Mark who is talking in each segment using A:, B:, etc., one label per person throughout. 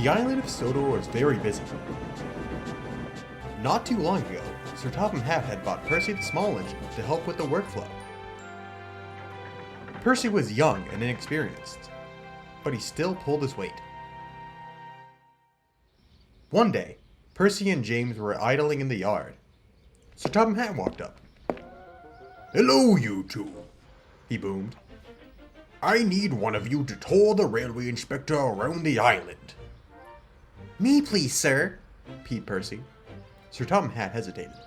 A: The island of Sodor was very busy. Not too long ago, Sir Topham Hatt had bought Percy the small engine to help with the workflow. Percy was young and inexperienced, but he still pulled his weight. One day, Percy and James were idling in the yard. Sir Topham Hatt walked up. "Hello, you two," he boomed. "I need one of you to tour the railway inspector around the island." "Me, please, sir," peeped Percy. Sir Topham Hatt hesitated.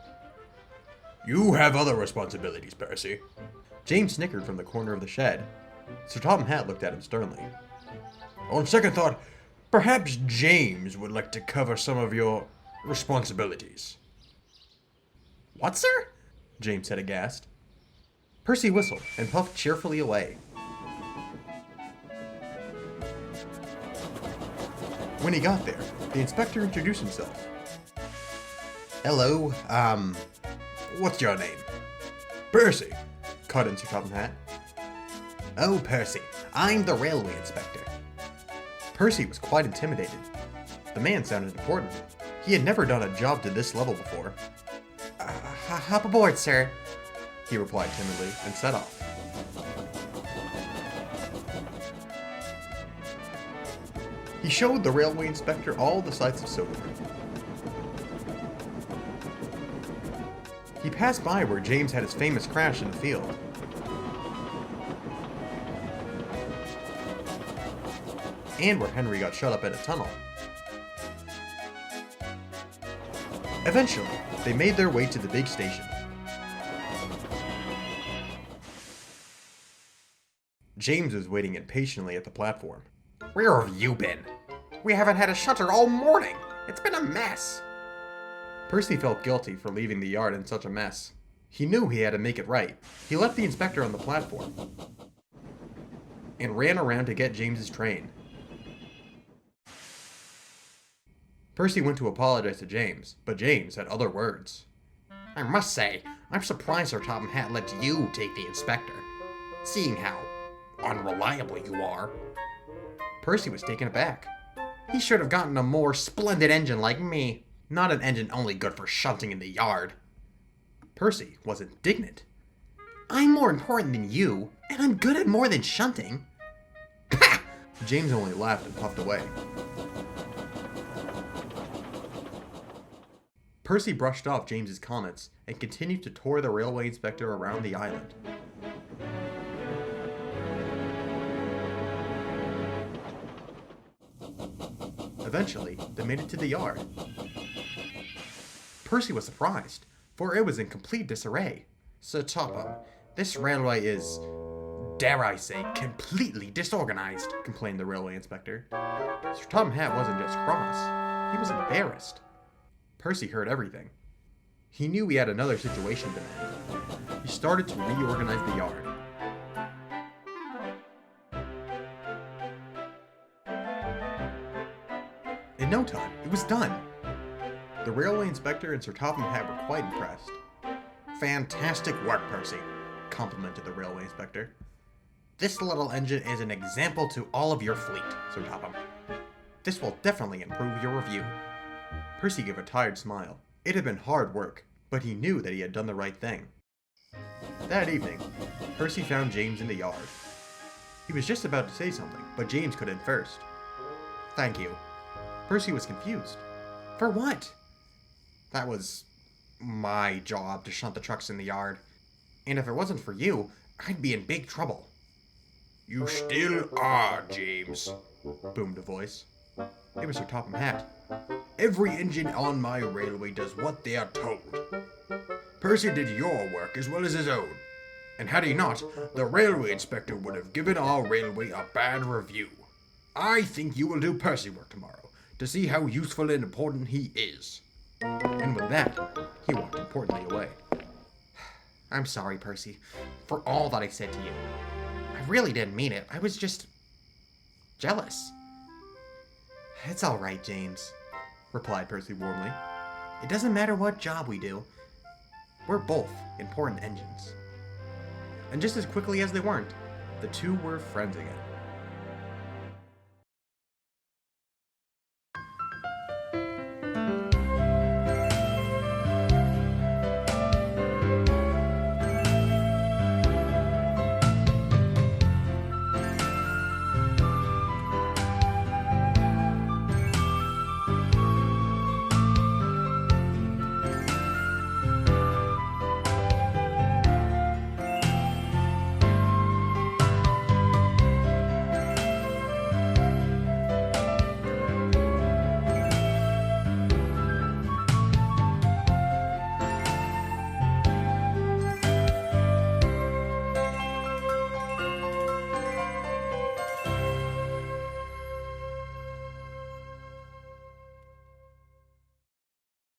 A: "You have other responsibilities, Percy." James snickered from the corner of the shed. Sir Topham Hatt looked at him sternly. "On second thought, perhaps James would like to cover some of your responsibilities." "What, sir?" James said aghast. Percy whistled and puffed cheerfully away. When he got there, the inspector introduced himself. "Hello, what's your name?" "Percy," cut in Sir Topham Hatt. "Oh, Percy, I'm the railway inspector." Percy was quite intimidated. The man sounded important. He had never done a job to this level before. Hop aboard, sir," he replied timidly and set off. He showed the railway inspector all the sights of Sodor. He passed by where James had his famous crash in the field. And where Henry got shut up in a tunnel. Eventually, they made their way to the big station. James was waiting impatiently at the platform. "Where have you been? We haven't had a shutter all morning. It's been a mess." Percy felt guilty for leaving the yard in such a mess. He knew he had to make it right. He left the inspector on the platform and ran around to get James's train. Percy went to apologize to James, but James had other words. "I must say, I'm surprised Sir Topham Hatt let you take the inspector, seeing how unreliable you are." Percy was taken aback. He should have gotten a more splendid engine like me, not an engine only good for shunting in the yard. Percy was indignant. "I'm more important than you, and I'm good at more than shunting." "Pah!" James only laughed and puffed away. Percy brushed off James's comments and continued to tour the railway inspector around the island. Eventually, they made it to the yard. Percy was surprised, for it was in complete disarray. "Sir Topham, this railway is, dare I say, completely disorganized," complained the railway inspector. Sir Topham Hatt wasn't just cross, he was embarrassed. Percy heard everything. He knew he had another situation to manage. He started to reorganize the yard. In no time, it was done. The railway inspector and Sir Topham Hatt were quite impressed. "Fantastic work, Percy," complimented the railway inspector. "This little engine is an example to all of your fleet, Sir Topham. This will definitely improve your review." Percy gave a tired smile. It had been hard work, but he knew that he had done the right thing. That evening, Percy found James in the yard. He was just about to say something, but James cut in first. "Thank you." Percy was confused. "For what?" "That was my job to shunt the trucks in the yard. And if it wasn't for you, I'd be in big trouble." "You still are, James," boomed a voice. It was Sir Topham Hatt. "Every engine on my railway does what they are told. Percy did your work as well as his own. And had he not, the railway inspector would have given our railway a bad review. I think you will do Percy work tomorrow, to see how useful and important he is." And with that, he walked importantly away. "I'm sorry, Percy, for all that I said to you. I really didn't mean it. I was just jealous." "It's all right, James," replied Percy warmly. "It doesn't matter what job we do. We're both important engines." And just as quickly as they weren't, the two were friends again.